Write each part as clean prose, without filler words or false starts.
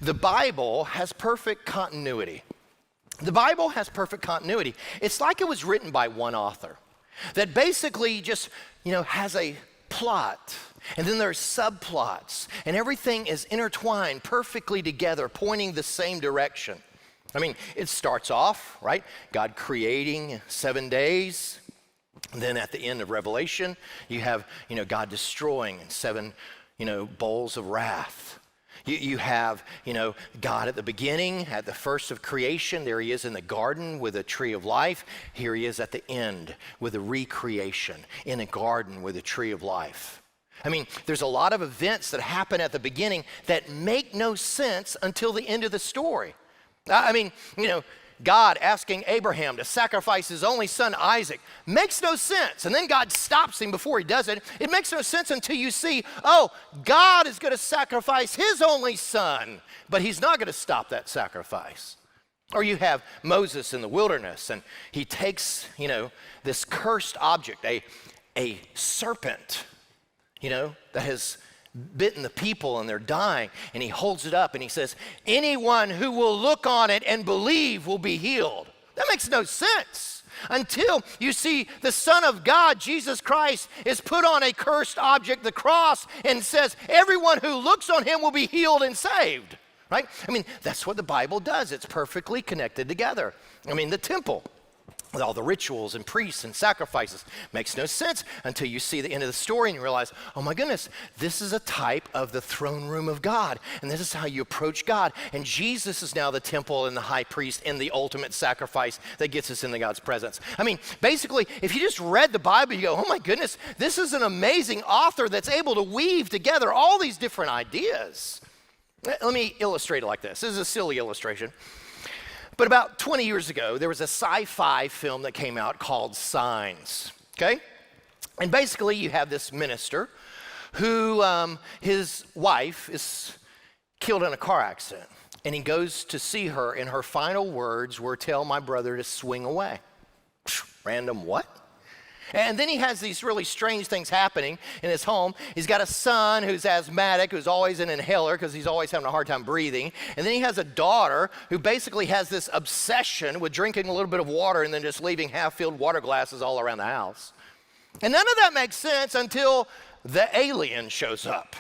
The Bible has perfect continuity. The Bible has perfect continuity. It's like it was written by one author that basically just, has a plot, and then there's subplots, and everything is intertwined perfectly together, pointing the same direction. I mean, it starts off, right? God creating 7 days. And then at the end of Revelation, you have, God destroying in 7, bowls of wrath. You have, God at the beginning, at the first of creation. There he is in the garden with a tree of life. Here he is at the end with a recreation in a garden with a tree of life. I mean, there's a lot of events that happen at the beginning that make no sense until the end of the story. I mean, God asking Abraham to sacrifice his only son Isaac makes no sense. And then God stops him before he does it. It makes no sense until you see, God is going to sacrifice his only son, but he's not going to stop that sacrifice. Or you have Moses in the wilderness, and he takes, this cursed object, a serpent, that has bitten the people and they're dying, and he holds it up and he says, anyone who will look on it and believe will be healed. That makes no sense until you see the Son of God, Jesus Christ, is put on a cursed object, the cross, and says everyone who looks on him will be healed and saved, right? I mean, that's what the Bible does. It's perfectly connected together. I mean, the temple with all the rituals and priests and sacrifices makes no sense until you see the end of the story and you realize, oh my goodness, this is a type of the throne room of God, and this is how you approach God. And Jesus is now the temple and the high priest and the ultimate sacrifice that gets us into God's presence. I mean, basically, if you just read the Bible, you go, oh my goodness, this is an amazing author that's able to weave together all these different ideas. Let me illustrate it like this. This is a silly illustration. But about 20 years ago, there was a sci-fi film that came out called Signs, okay? And basically, you have this minister who, his wife is killed in a car accident. And he goes to see her, and her final words were, tell my brother to swing away. Random what? And then he has these really strange things happening in his home. He's got a son who's asthmatic, who's always an inhaler because he's always having a hard time breathing. And then he has a daughter who basically has this obsession with drinking a little bit of water and then just leaving half-filled water glasses all around the house. And none of that makes sense until the alien shows up.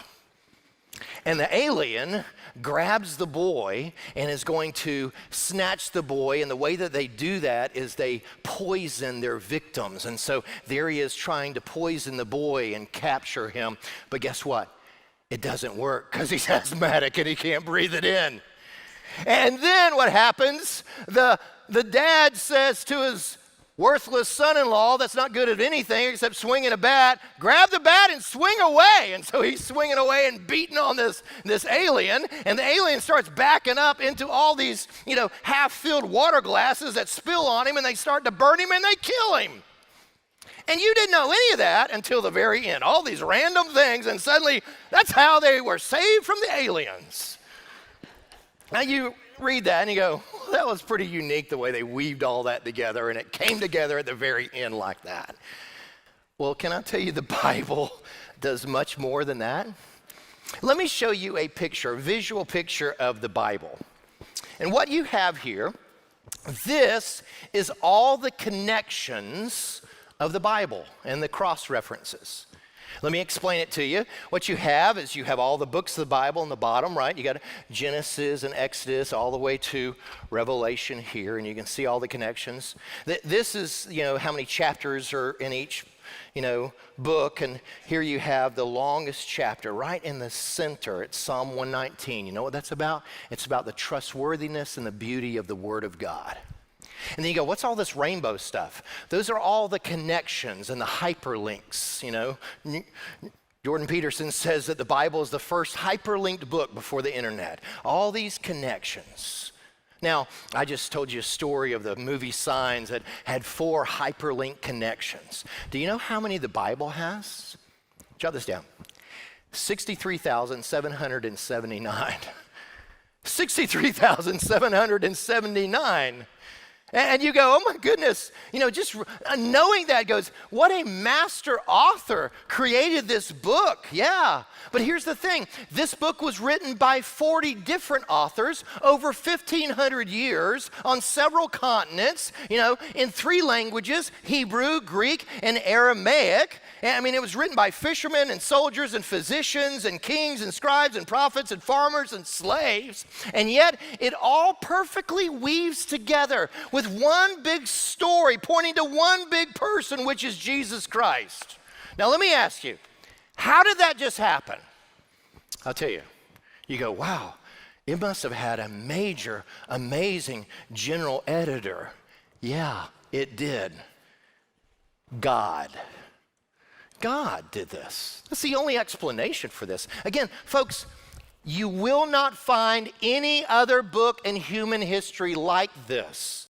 And the alien grabs the boy and is going to snatch the boy. And the way that they do that is they poison their victims. And so there he is trying to poison the boy and capture him. But guess what? It doesn't work because he's asthmatic and he can't breathe it in. And then what happens? The dad says to his worthless son-in-law that's not good at anything except swinging a bat, grab the bat and swing away. And so he's swinging away and beating on this alien, and the alien starts backing up into all these, half-filled water glasses that spill on him, and they start to burn him and they kill him. And you didn't know any of that until the very end. All these random things, and suddenly that's how they were saved from the aliens. Now you read that and you go, well, that was pretty unique the way they weaved all that together, and it came together at the very end like that. Well, can I tell you the Bible does much more than that? Let me show you a picture, a visual picture of the Bible. And what you have here, this is all the connections of the Bible and the cross references. Let me explain it to you. What you have is you have all the books of the Bible in the bottom, right? You got Genesis and Exodus all the way to Revelation here, and you can see all the connections. This is, how many chapters are in each, book, and here you have the longest chapter right in the center. It's Psalm 119. You know what that's about? It's about the trustworthiness and the beauty of the Word of God. And then you go, what's all this rainbow stuff? Those are all the connections and the hyperlinks, Jordan Peterson says that the Bible is the first hyperlinked book before the internet. All these connections. Now, I just told you a story of the movie Signs that had 4 hyperlink connections. Do you know how many the Bible has? Jot this down. 63,779. 63,779. And you go, oh my goodness, just knowing that goes, what a master author created this book. Yeah. But here's the thing. This book was written by 40 different authors over 1,500 years on several continents, in 3 languages, Hebrew, Greek, and Aramaic. I mean, it was written by fishermen and soldiers and physicians and kings and scribes and prophets and farmers and slaves. And yet it all perfectly weaves together with one big story pointing to one big person, which is Jesus Christ. Now, let me ask you, how did that just happen? I'll tell you. You go, wow, it must have had a major, amazing general editor. Yeah, it did. God did this. That's the only explanation for this. Again, folks, you will not find any other book in human history like this.